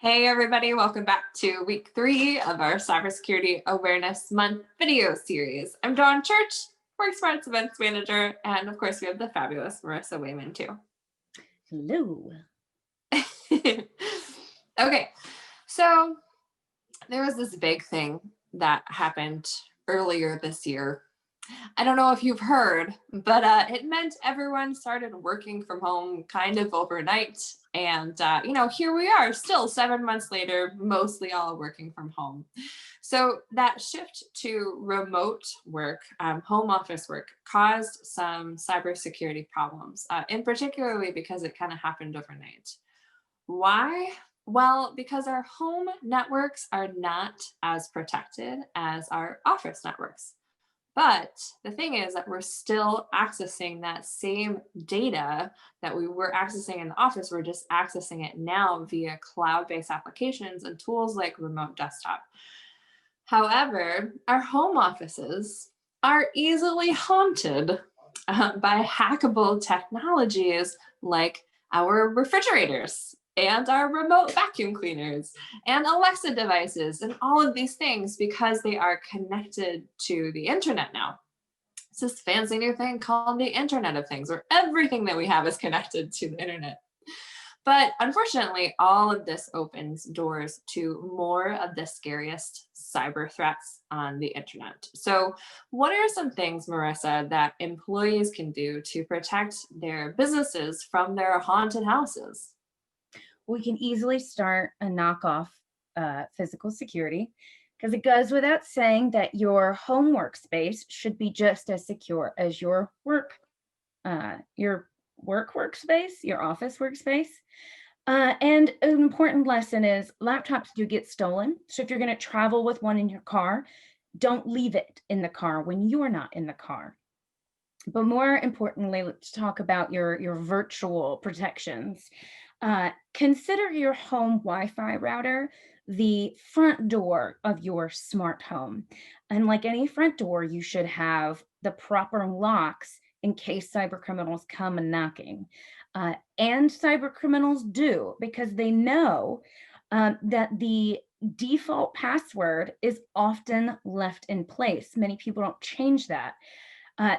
Hey everybody, welcome back to week 3 of our Cybersecurity Awareness Month video series. I'm Dawn Church, WorkSmart's events manager, and of course we have the fabulous Marissa Wayman too. Hello. Okay, so there was this big thing that happened earlier this year. I don't know if you've heard, but it meant everyone started working from home kind of overnight. And, here we are still 7 months later, mostly all working from home. So that shift to remote work, home office work, caused some cybersecurity problems, in particularly because it kind of happened overnight. Why? Well, because our home networks are not as protected as our office networks. But the thing is that we're still accessing that same data that we were accessing in the office. We're just accessing it now via cloud-based applications and tools like remote desktop. However, our home offices are easily haunted by hackable technologies like our refrigerators and our remote vacuum cleaners and Alexa devices and all of these things because they are connected to the internet now. It's this fancy new thing called the Internet of Things, where everything that we have is connected to the internet. But unfortunately, all of this opens doors to more of the scariest cyber threats on the internet. So, what are some things, Marissa, that employees can do to protect their businesses from their haunted houses? We can easily start a knockoff physical security because it goes without saying that your home workspace should be just as secure as your work workspace, your office workspace. And an important lesson is laptops do get stolen. So if you're going to travel with one in your car, don't leave it in the car when you're not in the car. But more importantly, let's talk about your virtual protections. Consider your home Wi-Fi router the front door of your smart home. And like any front door, you should have the proper locks in case cyber criminals come and knocking. And cyber criminals do because they know that the default password is often left in place. Many people don't change that.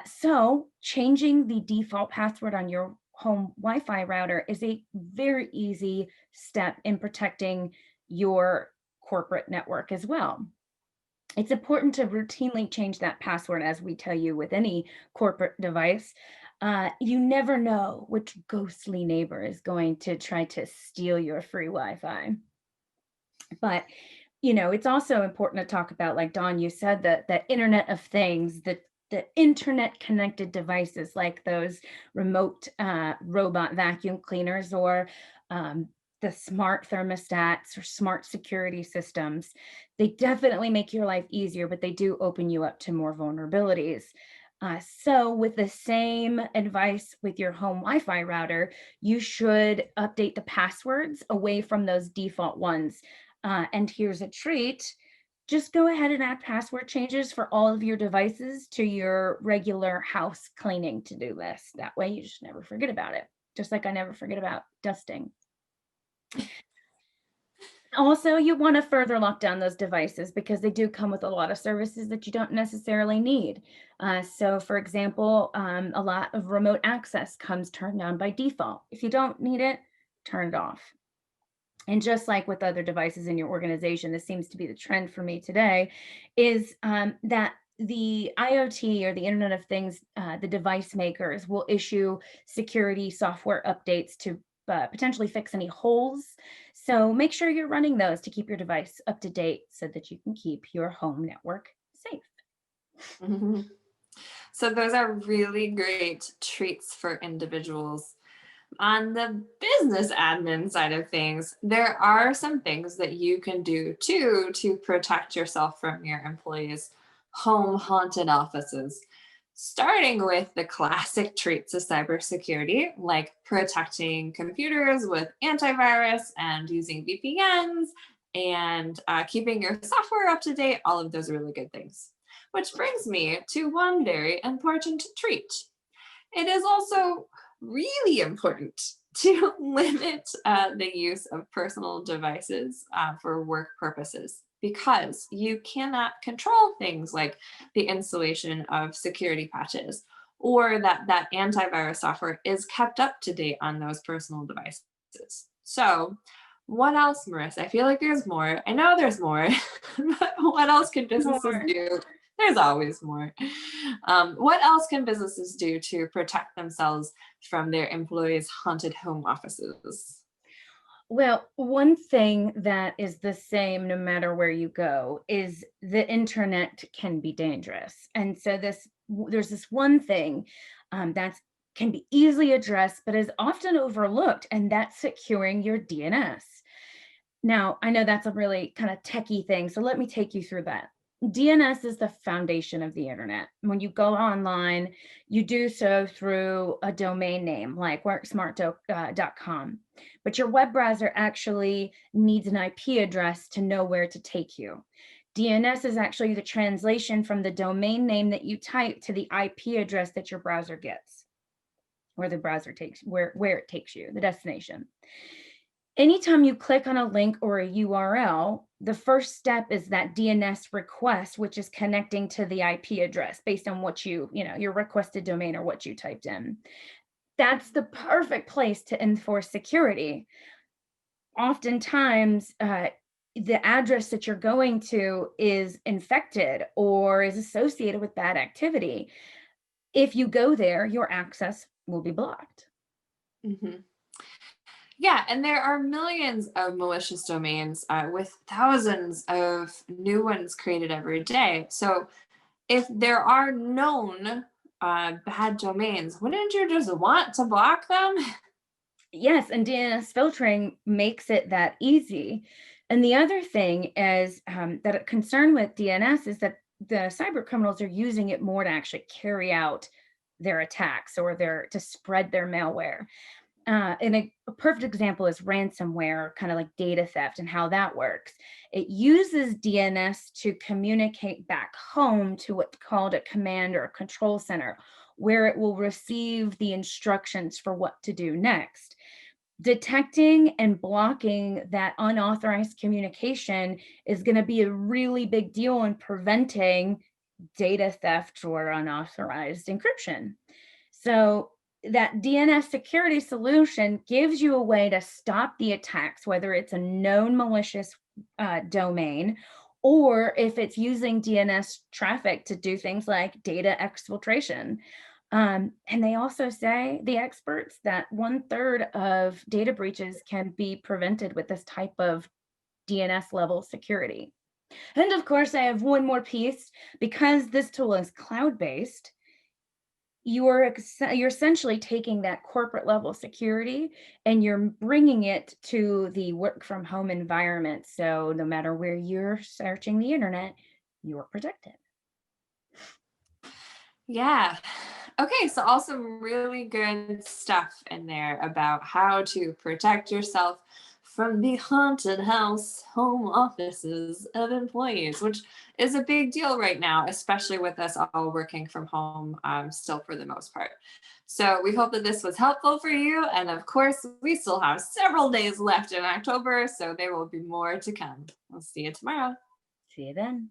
So changing the default password on your home Wi-Fi router is a very easy step in protecting your corporate network as well. It's important to routinely change that password, as we tell you with any corporate device. You never know which ghostly neighbor is going to try to steal your free Wi-Fi. But it's also important to talk about, like Dawn, you said, that the Internet of Things, the internet connected devices like those remote robot vacuum cleaners or the smart thermostats or smart security systems. They definitely make your life easier, but they do open you up to more vulnerabilities. So with the same advice with your home Wi-Fi router, you should update the passwords away from those default ones. And here's a treat. Just go ahead and add password changes for all of your devices to your regular house cleaning to-do list. That way you just never forget about it, just like I never forget about dusting. Also, you want to further lock down those devices because they do come with a lot of services that you don't necessarily need. So for example, a lot of remote access comes turned on by default. If you don't need it, turn it off. And just like with other devices in your organization, this seems to be the trend for me today, is that the IoT or the Internet of Things, the device makers will issue security software updates to potentially fix any holes. So make sure you're running those to keep your device up to date so that you can keep your home network safe. Mhm. So those are really great treats for individuals. On the business admin side of things, there are some things that you can do too to protect yourself from your employees' home haunted offices, starting with the classic treats of cybersecurity, like protecting computers with antivirus and using VPNs and keeping your software up to date. All of those are really good things. Which brings me to one very important treat. It is also really important to limit the use of personal devices for work purposes, because you cannot control things like the installation of security patches, or that antivirus software is kept up to date on those personal devices. So, what else, Marissa? I feel like there's more. I know there's more, but what else can businesses More. do? There's always more. What else can businesses do to protect themselves from their employees' haunted home offices? Well, one thing that is the same no matter where you go is the internet can be dangerous. And so there's this one thing that can be easily addressed, but is often overlooked, and that's securing your DNS. Now, I know that's a really kind of techie thing, so let me take you through that. DNS is the foundation of the internet. When you go online, you do so through a domain name like worksmart.com. But your web browser actually needs an IP address to know where to take you. DNS is actually the translation from the domain name that you type to the IP address that your browser gets, where the browser takes, where it takes you, the destination. Anytime you click on a link or a URL, the first step is that DNS request, which is connecting to the IP address based on what your requested domain or what you typed in. That's the perfect place to enforce security. Oftentimes, the address that you're going to is infected or is associated with bad activity. If you go there, your access will be blocked. Mhm. Yeah, and there are millions of malicious domains with thousands of new ones created every day. So if there are known bad domains, wouldn't you just want to block them? Yes, and DNS filtering makes it that easy. And the other thing is that a concern with DNS is that the cyber criminals are using it more to actually carry out their attacks or to spread their malware. And a perfect example is ransomware, kind of like data theft and how that works. It uses DNS to communicate back home to what's called a command or a control center, where it will receive the instructions for what to do next. Detecting and blocking that unauthorized communication is going to be a really big deal in preventing data theft or unauthorized encryption. So that DNS security solution gives you a way to stop the attacks, whether it's a known malicious domain or if it's using DNS traffic to do things like data exfiltration. And they also say, the experts, that 1/3 of data breaches can be prevented with this type of DNS level security. And of course, I have one more piece. Because this tool is cloud-based, you're essentially taking that corporate level security and you're bringing it to the work from home environment. So no matter where you're searching the internet, you're protected. Yeah. Okay, so also really good stuff in there about how to protect yourself from the haunted house home offices of employees, which is a big deal right now, especially with us all working from home still for the most part. So we hope that this was helpful for you. And of course, we still have several days left in October, so there will be more to come. We'll see you tomorrow. See you then.